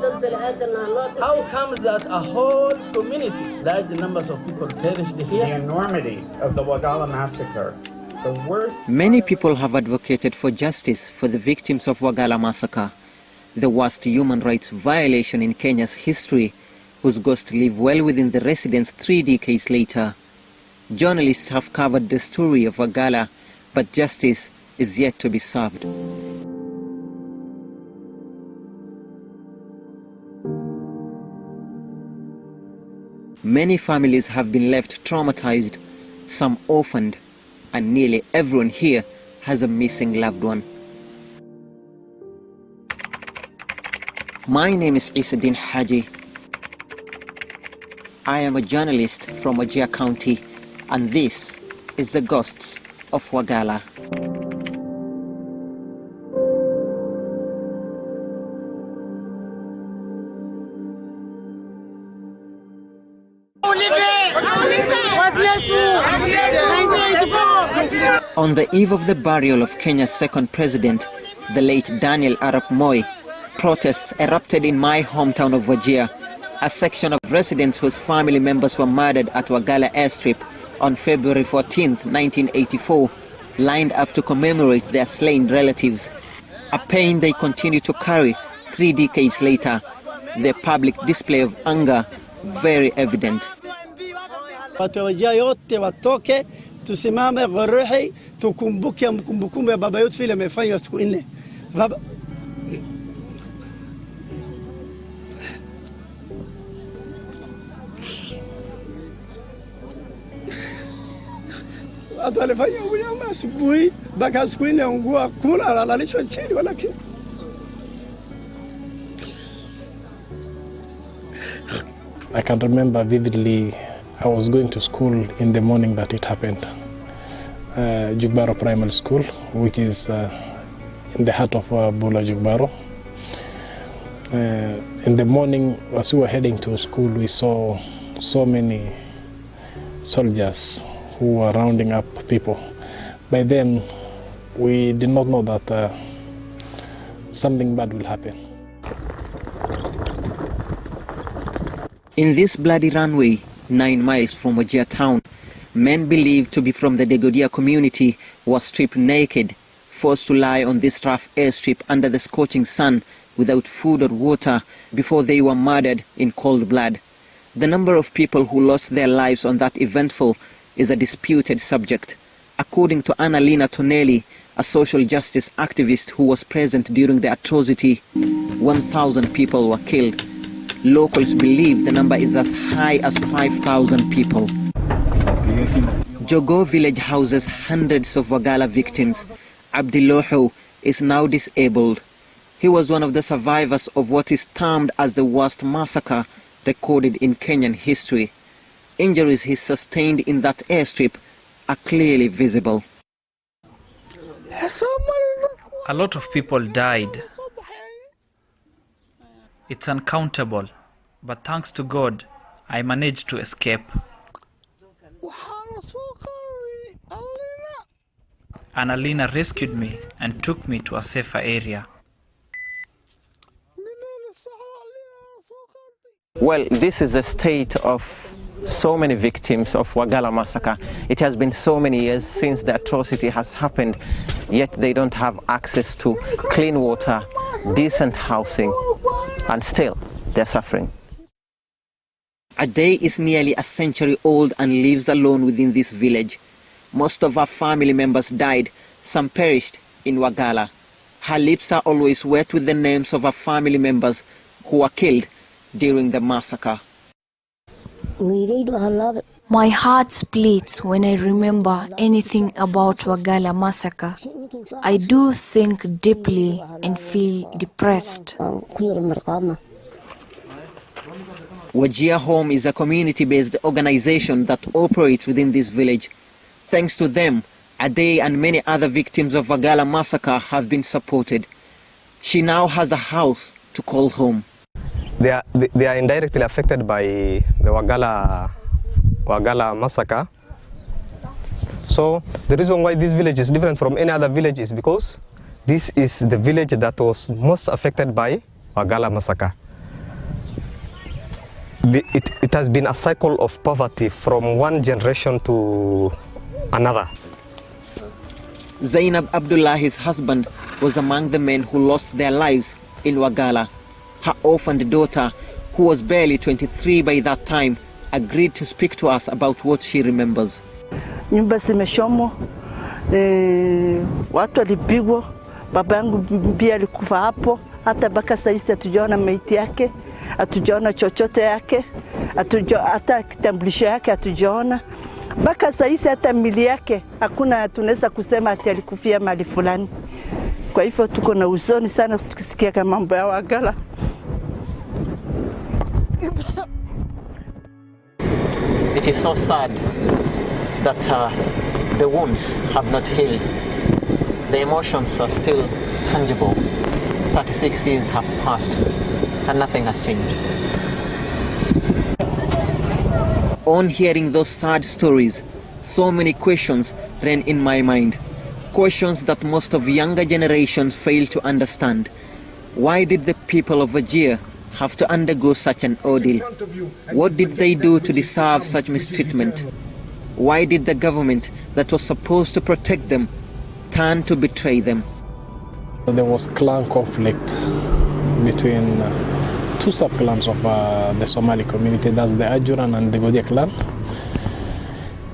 How comes that a whole community, large numbers of people perished here? The enormity of the Wagalla massacre, the worst... Many people have advocated for justice for the victims of Wagalla massacre, the worst human rights violation in Kenya's history, whose ghosts live well within the residents 3 decades later. Journalists have covered the story of Wagalla, but justice is yet to be served. Many families have been left traumatized, some orphaned, and nearly everyone here has a missing loved one. My name is Isadin Haji. I am a journalist from Wagalla County, and this is the Ghosts of Wagalla. On the eve of the burial of Kenya's second president, the late Daniel Arap Moi, protests erupted in my hometown of Wagalla, a section of residents whose family members were murdered at Wagalla airstrip on February 14, 1984, lined up to commemorate their slain relatives. A pain they continue to carry 3 decades later, their public display of anger very evident. Tusimame gorohi tukumbuke mkumbukumbu ya baba yetu vile amefanya siku 4. Baba watu walifanya unyama asubuhi mpaka siku 4 ungua kula alalishwa chini walakini I can remember vividly. I was going to school in the morning that it happened. Jugbaro Primary School, which is in the heart of Bula Jugbaro. In the morning, as we were heading to school, we saw so many soldiers who were rounding up people. By then, we did not know that something bad will happen. In this bloody runway, 9 miles from Wagalla town, men believed to be from the Degodia community were stripped naked, forced to lie on this rough airstrip under the scorching sun without food or water before they were murdered in cold blood. The number of people who lost their lives on that eventful is a disputed subject. According to Annalena Tonelli, a social justice activist who was present during the atrocity, 1,000 people were killed. Locals believe the number is as high as 5,000 people. Jogo village houses hundreds of Wagalla victims. Abdiloho is now disabled. He was one of the survivors of what is termed as the worst massacre recorded in Kenyan history. Injuries he sustained in that airstrip are clearly visible. A lot of people died. It's uncountable, but thanks to God, I managed to escape. Annalena rescued me and took me to a safer area. Well, this is the state of so many victims of Wagalla massacre. It has been so many years since the atrocity has happened, yet they don't have access to clean water, decent housing, and still they're suffering. A day is nearly a century old and lives alone within this village. Most of our family members died, some perished in Wagalla. Her lips are always wet with the names of her family members who were killed during the massacre. My heart splits when I remember anything about Wagalla massacre. I do think deeply and feel depressed. Wagalla Home is a community-based organization that operates within this village. Thanks to them, Ade and many other victims of Wagalla massacre have been supported. She now has a house to call home. They are indirectly affected by the Wagalla massacre. So the reason why this village is different from any other village is because this is the village that was most affected by Wagalla massacre. it has been a cycle of poverty from one generation to another. Zainab Abdullahi's husband was among the men who lost their lives in Wagalla. Her orphaned daughter, who was barely 23 by that time, agreed to speak to us about what she remembers. Nyumba zimeshomwa, watu walipigwa, baba yangu pia alikufa hapo, hata mpaka sasa hatujaona maiti yake, hatujaona chochote yake, hata kitambulisho yake hatujaona. Mpaka sasa hata mili yake hakuna tunaweza kusema ati alikufia mahali fulani. Kwa hivyo tuko na huzuni sana tukisikia kama mambo ya Wagalla. It is so sad that the wounds have not healed. The emotions are still tangible. 36 years have passed and nothing has changed. On hearing those sad stories, so many questions ran in my mind. Questions that most of younger generations fail to understand. Why did the people of Wajir have to undergo such an ordeal? What did they do to deserve such mistreatment? Why did the government that was supposed to protect them turn to betray them? There was clan conflict between two sub-clans of the Somali community, that's the Ajuran and the Godia clan.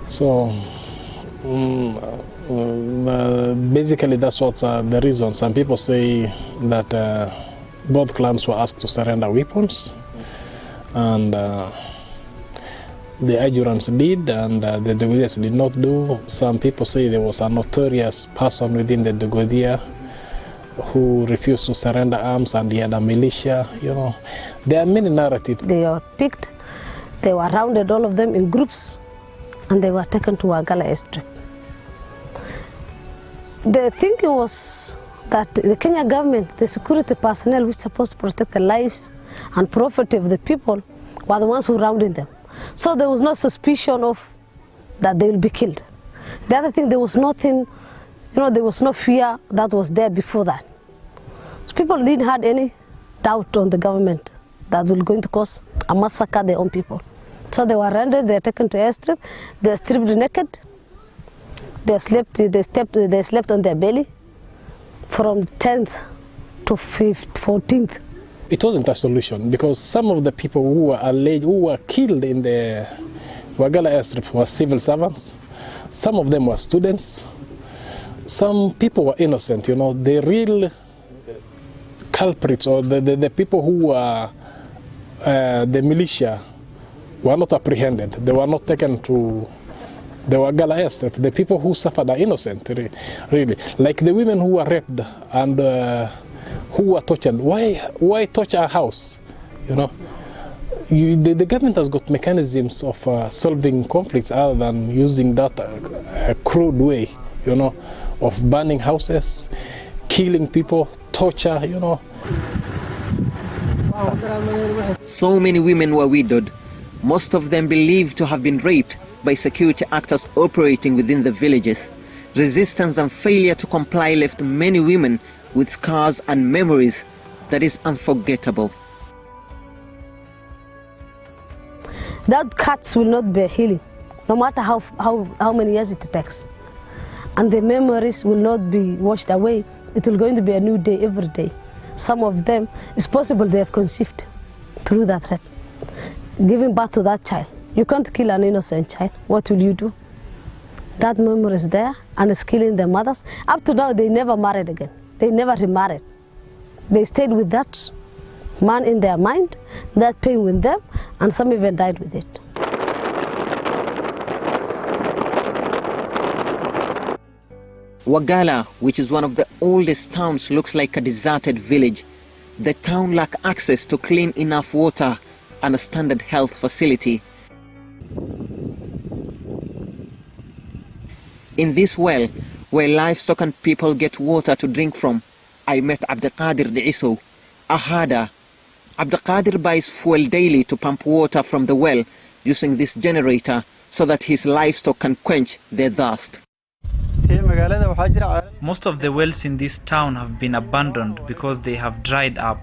So basically that's what the reason. Some people say that both clans were asked to surrender weapons, and the Ajurans did, and the Dogodias did not do. Some people say there was a notorious person within the Dogodia who refused to surrender arms, and he had a militia. You know, there are many narratives. They were picked, they were rounded, all of them in groups, and they were taken to Wagalla airstrip. The thinking was that the Kenya government, the security personnel which are supposed to protect the lives and property of the people, were the ones who rounded them. So there was no suspicion of that they will be killed. The other thing, there was nothing, there was no fear that was there before that. So people didn't have any doubt on the government that was going to cause a massacre their own people. So they were rendered, they were taken to airstrip, they were stripped naked, they slept on their belly from 10th to 14th. It wasn't a solution because some of the people who were killed in the Wagalla airstrip were civil servants. Some of them were students. Some people were innocent, the real culprits or the people who were the militia were not apprehended. They were not taken to the Wagalla airstrip. The people who suffered are innocent, really. Like the women who were raped and who were tortured. Why torture a house? The government has got mechanisms of solving conflicts other than using that crude way, of burning houses, killing people, torture, So many women were widowed, most of them believed to have been raped by security actors operating within the villages. Resistance and failure to comply left many women with scars and memories that is unforgettable. That cuts will not be healing, no matter how many years it takes. And the memories will not be washed away. It will going to be a new day every day. Some of them, it's possible they have conceived through that rape, giving birth to that child. You can't kill an innocent child. What will you do? That memory is there and it's killing their mothers. Up to now, they never married again. They never remarried. They stayed with that man in their mind, that pain with them, and some even died with it. Wagalla, which is one of the oldest towns, looks like a deserted village. The town lacks access to clean enough water and a standard health facility. In this well, where livestock and people get water to drink from, I met Abdelkader Diiso, a herder. Abdelkader buys fuel daily to pump water from the well using this generator so that his livestock can quench their thirst. Most of the wells in this town have been abandoned because they have dried up.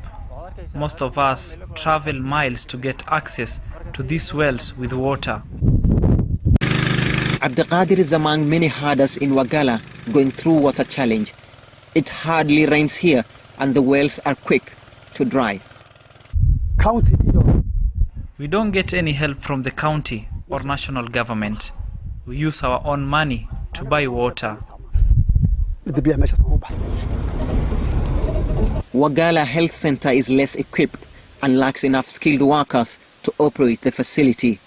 Most of us travel miles to get access to these wells with water. Abdelkader is among many herders in Wagalla going through water challenge. It hardly rains here and the wells are quick to dry. We don't get any help from the county or national government. We use our own money to buy water. Wagalla Health Center is less equipped and lacks enough skilled workers to operate the facility.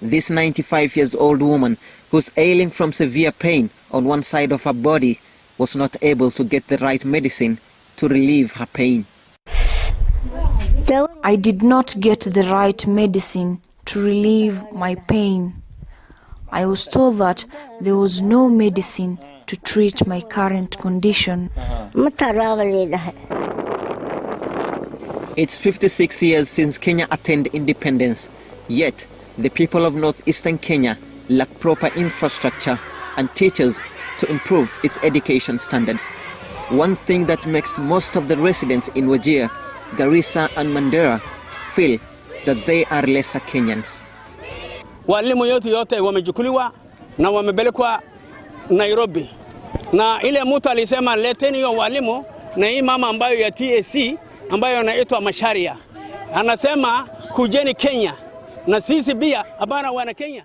This 95-year-old woman, who's ailing from severe pain on one side of her body, was not able to get the right medicine to relieve her pain. I did not get the right medicine to relieve my pain. I was told that there was no medicine to treat my current condition. It's 56 years since Kenya attained independence, yet the people of northeastern Kenya lack proper infrastructure and teachers to improve its education standards. One thing that makes most of the residents in Wajir, Garissa and Mandera feel that they are lesser Kenyans. Walimu yote wamechukuliwa na wamepelekwa Nairobi. Na ile mtu alisema leteni hiyo walimu na hii mama ambayo ya TSC ambayo inaitwa Masharia. Anasema kujeni Kenya na sisi pia hapana wana Kenya.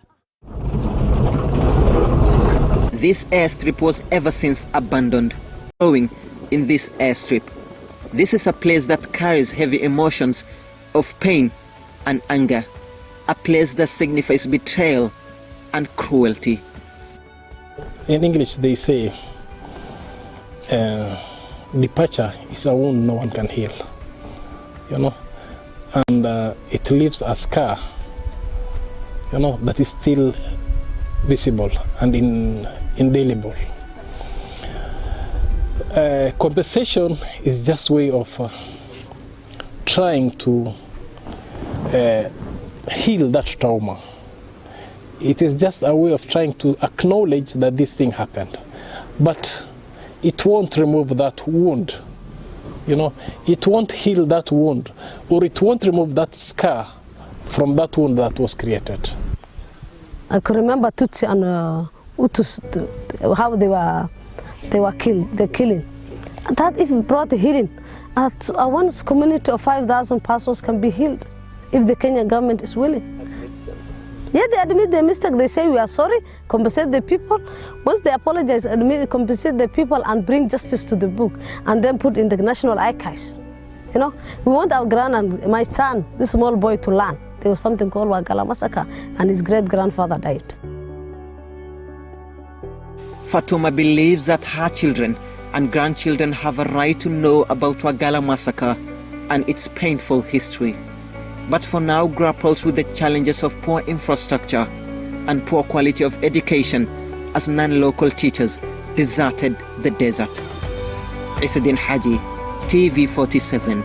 This airstrip was ever since abandoned. Going in this airstrip, this is a place that carries heavy emotions of pain and anger, a place that signifies betrayal and cruelty. In English they say, departure is a wound no one can heal, you know, and it leaves a scar, you know, that is still visible and indelible. Compensation is just a way of trying to heal that trauma. It is just a way of trying to acknowledge that this thing happened, but it won't remove that wound, you know, it won't heal that wound, or it won't remove that scar from that wound that was created. I can remember Tutsi and Hutus, how they were killed, the killing. That even brought the healing. One community of 5,000 persons can be healed if the Kenyan government is willing. Yeah, they admit their mistake. They say we are sorry, compensate the people. Once they apologize, admit, compensate the people and bring justice to the book and then put in the national archives. You know, we want our and my son, this small boy, to learn. There was something called Wagalla massacre and his great-grandfather died. Fatuma believes that her children and grandchildren have a right to know about Wagalla massacre and its painful history, but for now grapples with the challenges of poor infrastructure and poor quality of education as non-local teachers deserted the desert. Isadin Haji, TV 47.